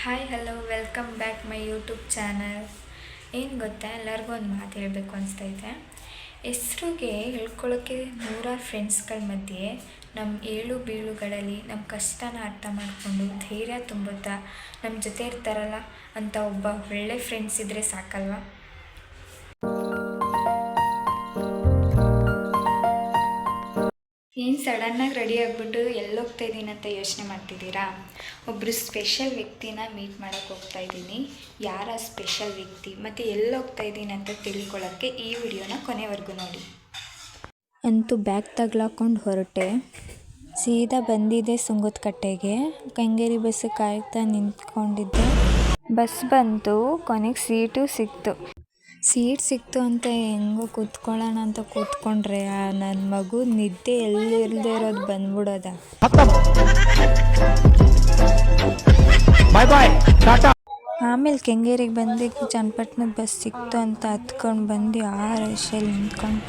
Hi hello welcome back my YouTube channel. ಏನು ಗೊತ್ತಾ, ಎಲ್ಲರಿಗೂ ಒಂದು ಮಾತು ಹೇಳಬೇಕು ಅನಿಸ್ತೈತೆ. ಹೆಸ್ರಿಗೆ ಹೇಳ್ಕೊಳ್ಳೋಕ್ಕೆ ನೂರಾರು ಫ್ರೆಂಡ್ಸ್ಗಳ ಮಧ್ಯೆ ನಮ್ಮ ಏಳು ಬೀಳುಗಳಲ್ಲಿ ನಮ್ಮ ಕಷ್ಟನ ಅರ್ಥ ಮಾಡಿಕೊಂಡು ಧೈರ್ಯ ತುಂಬುತ್ತಾ ನಮ್ಮ ಜೊತೆ ಇರ್ತಾರಲ್ಲ ಅಂತ ಒಬ್ಬ ಒಳ್ಳೆ ಫ್ರೆಂಡ್ಸ್ ಇದ್ದರೆ ಸಾಕಲ್ವಾ. ಏನು ಸಡನ್ನಾಗಿ ರೆಡಿ ಆಗಿಬಿಟ್ಟು ಎಲ್ಲೋಗ್ತಾ ಇದ್ದೀನಿ ಅಂತ ಯೋಚನೆ ಮಾಡ್ತಿದ್ದೀರಾ? ಒಬ್ಬರು ಸ್ಪೆಷಲ್ ವ್ಯಕ್ತಿನ ಮೀಟ್ ಮಾಡೋಕ್ಕೆ ಹೋಗ್ತಾ ಇದ್ದೀನಿ. ಯಾರ ಸ್ಪೆಷಲ್ ವ್ಯಕ್ತಿ ಮತ್ತು ಎಲ್ಲೋಗ್ತಾ ಇದ್ದೀನಿ ಅಂತ ತಿಳ್ಕೊಳ್ಳೋಕ್ಕೆ ಈ ವಿಡಿಯೋನ ಕೊನೆವರೆಗೂ ನೋಡಿ. ಅಂತೂ ಬ್ಯಾಗ್ ತಗ್ಲಾಕೊಂಡು ಹೊರಟೆ. ಸೀದಾ ಬಂದಿದ್ದೆ ಸುಂಗದಕಟ್ಟೆಗೆ. ಕೆಂಗೇರಿ ಬಸ್ ಕಾಯ್ತಾ ನಿಂತ್ಕೊಂಡಿದ್ದೆ. ಬಸ್ ಬಂತು, ಕೊನೆಗೆ ಸೀಟು ಸಿಕ್ತು ಅಂತ ಹೆಂಗೋ ಕೂತ್ಕೊಳ್ಳೋಣ ಅಂತ ಕೂತ್ಕೊಂಡ್ರೆ ನನ್ನ ಮಗು ನಿದ್ದೆ ಎಲ್ಲಿಲ್ಲದೆ ಇರೋದು ಬಂದ್ಬಿಡೋದ. ಆಮೇಲೆ ಕೆಂಗೇರಿಗೆ ಬಂದು ಚನ್ನಪಟ್ಟಣದ ಬಸ್ ಸಿಕ್ತು ಅಂತ ಹತ್ಕೊಂಡು ಬಂದು ಆ ರಶಲ್ಲಿ ನಿಂತ್ಕೊಂಡು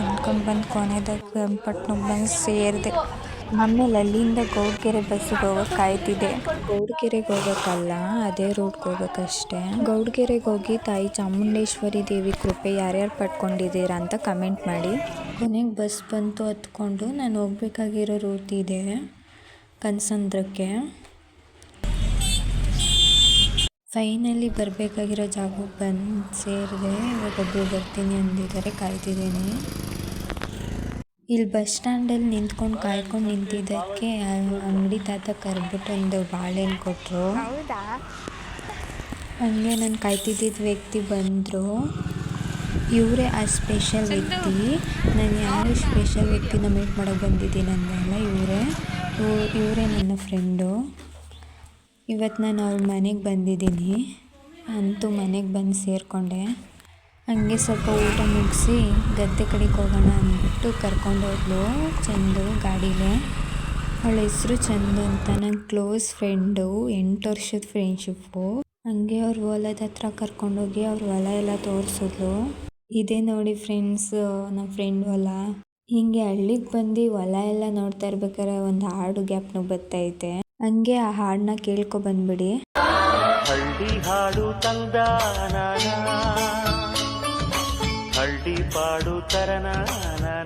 ಬಂದು ಕೊನೆದಾಗ ಚನ್ನಪಟ್ಟಣಕ್ಕೆ ಬಂದು ಸೇರಿದೆ. ಆಮೇಲೆ ಅಲ್ಲಿಂದ ಗೌಡ್ಗೆರೆ ಬಸ್ಸಿಗೆ ಹೋಗೋಕೆ ಕಾಯ್ತಿದ್ದೆ. ಗೌಡ್ಗೆರೆಗೆ ಹೋಗೋಕ್ಕಲ್ಲ, ಅದೇ ರೂಟ್ಗೆ ಹೋಗೋಕ್ಕಷ್ಟೇ. ಗೌಡ್ಗೆರೆಗೆ ಹೋಗಿ ತಾಯಿ ಚಾಮುಂಡೇಶ್ವರಿ ದೇವಿ ಕೃಪೆ ಯಾರ್ಯಾರು ಪಡ್ಕೊಂಡಿದ್ದೀರಾ ಅಂತ ಕಮೆಂಟ್ ಮಾಡಿ. ಕೊನೆಗೆ ಬಸ್ ಬಂತು, ಹತ್ಕೊಂಡು ನಾನು ಹೋಗ್ಬೇಕಾಗಿರೋ ರೂಟ್ ಇದೆ ಕನಸಂದ್ರಕ್ಕೆ. ಫೈನಲಿ ಬರಬೇಕಾಗಿರೋ ಜಾಗಕ್ಕೆ ಬಂದು ಸೇರಿದೆ. ಇವಾಗ ಒಬ್ಬರು ಬರ್ತೀನಿ ಅಂದಿದ್ದಾರೆ, ಕಾಯ್ತಿದ್ದೀನಿ. ಇಲ್ಲಿ ಬಸ್ ಸ್ಟ್ಯಾಂಡಲ್ಲಿ ನಿಂತ್ಕೊಂಡು ಕಾಯ್ಕೊಂಡು ನಿಂತಿದ್ದಕ್ಕೆ ಅಂಗಡಿ ತಾತ ಕರೆದ್ಬಿಟ್ಟು ಒಂದು ಬಾಳೆಹಣ್ಣು ಕೊಟ್ಟರು. ಹಂಗೆ ನಾನು ಕಾಯ್ತಿದ್ದಿದ್ದ ವ್ಯಕ್ತಿ ಬಂದರು. ಇವರೇ ಆ ಸ್ಪೆಷಲ್ ವ್ಯಕ್ತಿ. ನಾನು ಯಾರು ಸ್ಪೆಷಲ್ ವ್ಯಕ್ತಿನ ಮೀಟ್ ಮಾಡೋಕ್ಕೆ ಬಂದಿದ್ದೀನಿ ಅಂದಲ್ಲ, ಇವರೇ ನನ್ನ ಫ್ರೆಂಡು. ಇವತ್ತು ನಾನು ಅವ್ರ ಮನೆಗೆ ಬಂದಿದ್ದೀನಿ. ಅಂತೂ ಮನೆಗೆ ಬಂದು ಸೇರಿಕೊಂಡೆ. ಹಂಗೆ ಸ್ವಲ್ಪ ಊಟ ಮುಗಿಸಿ ಗದ್ದೆ ಕಡೆಗೆ ಹೋಗೋಣ ಅಂದ್ಬಿಟ್ಟು ಕರ್ಕೊಂಡು ಹೋದ್ಲು ಚಂದು ಗಾಡೀಲೆ. ಅವಳ ಹೆಸರು ಚಂದು ಅಂತ, ನನ್ನ ಕ್ಲೋಸ್ ಫ್ರೆಂಡು, 8 ವರ್ಷದ ಫ್ರೆಂಡ್ಶಿಪ್ಪು. ಹಂಗೆ ಅವ್ರ ಹೊಲದ ಹತ್ರ ಕರ್ಕೊಂಡೋಗಿ ಅವ್ರ ಹೊಲ ಎಲ್ಲ ತೋರಿಸಿದ್ಲು. ಇದೇ ನೋಡಿ ಫ್ರೆಂಡ್ಸ್, ನಮ್ಮ ಫ್ರೆಂಡ್ ಹೊಲ. ಹಿಂಗೆ ಹಳ್ಳಿಗೆ ಬಂದು ಹೊಲ ಎಲ್ಲ ನೋಡ್ತಾ ಇರ್ಬೇಕಾದ್ರೆ ಒಂದು ಹಾಡು ಗ್ಯಾಪ್ನಾಗ ಬರ್ತೈತೆ. ಹಂಗೆ ಆ ಹಾಡನ್ನ ಕೇಳ್ಕೊ ಬಂದ್ಬಿಡಿ. ಹಳ್ಳಿ ಹಾಡು ಹಳ್ಳಿ ಪಾಡು ತರನಾನ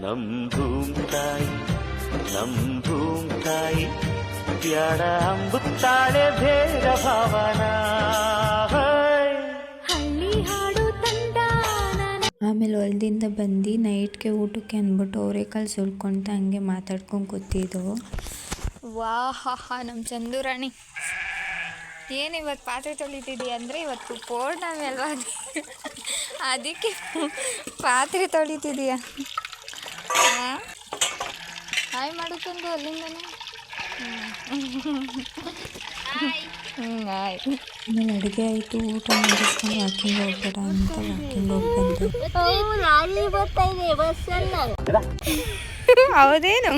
ನಮ್ ಭೂಮ್ ತಾಯಿ ಬ್ಯಾಡ ಅಂಬುತ್ತಾಳೆ ಭೇದ ಭಾವನಾ. ಆಮೇಲೆ ಹೊಲದಿಂದ ಬಂದು ನೈಟ್ಗೆ ಊಟಕ್ಕೆ ಅಂದ್ಬಿಟ್ಟು ಅವರೆಕಾಳು ಸುಲ್ಕೊಂತ ಹಂಗೆ ಮಾತಾಡ್ಕೊಂಡು ಕೂತಿದ್ದು. ನಮ್ಮ ಚಂದುರಾಣಿ ಏನು ಇವತ್ತು ಪಾತ್ರೆ ತೊಳಿತಿದ್ದೀಯ ಅಂದರೆ ಇವತ್ತು ಪೌರ್ಣಮಿ ಅಲ್ವಾ, ಅದಕ್ಕೆ ಪಾತ್ರೆ ತೊಳಿತಿದ್ದೀಯ. ಹಾಯ್ ಮಾಡೋಕ್ಕಂದು ಅಲ್ಲಿಂದನೇ. ಆಯ್ತು. ಆಮೇಲೆ ಅಡುಗೆ ಆಯಿತು, ಊಟ ಮಾಡಿಸ್ಕೊಂಡು ವಾಕಿಂಗ್ ಹೋಗ್ಬೇಡ ಅಂತ ವಾಕಿಂಗ್ ಹೋಗಿ ಬಂದು. ಹೌದೇನು?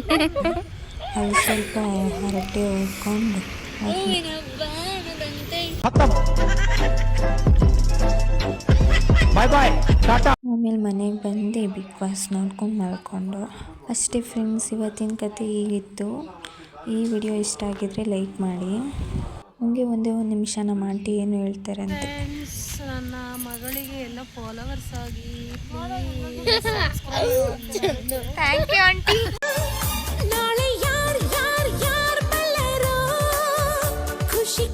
ಅಲ್ಲಿ ಸ್ವಲ್ಪ ಹರಟೆ ಹೋಗ್ಕೊಂಡು ಆಮೇಲೆ ಮನೆಗೆ ಬಂದು ಬಿಗ್ ಬಾಸ್ ನೋಡ್ಕೊಂಡು ಮಲ್ಕೊಂಡು ಅಷ್ಟೇ ಫ್ರೆಂಡ್ಸ್. ಇವತ್ತಿನ ಕತೆ ಹೀಗಿತ್ತು. ಈ ವಿಡಿಯೋ ಇಷ್ಟ ಆಗಿದ್ರೆ ಲೈಕ್ ಮಾಡಿ. ಹಂಗೆ ಒಂದೇ ಒಂದು ನಿಮಿಷ ನಮ್ಮ ಆಂಟಿ ಏನು ಹೇಳ್ತಾರೆ ಅಂತ. ನನ್ನ ಮಗಳಿಗೆ ಎಲ್ಲ ಫಾಲೋವರ್ಸ್ ಆಗಿ ಥ್ಯಾಂಕ್ ಯು ಆಂಟಿ. ನಾಳೆ ಯಾರ್ ಬಲ್ಲರೋ ಖುಷಿ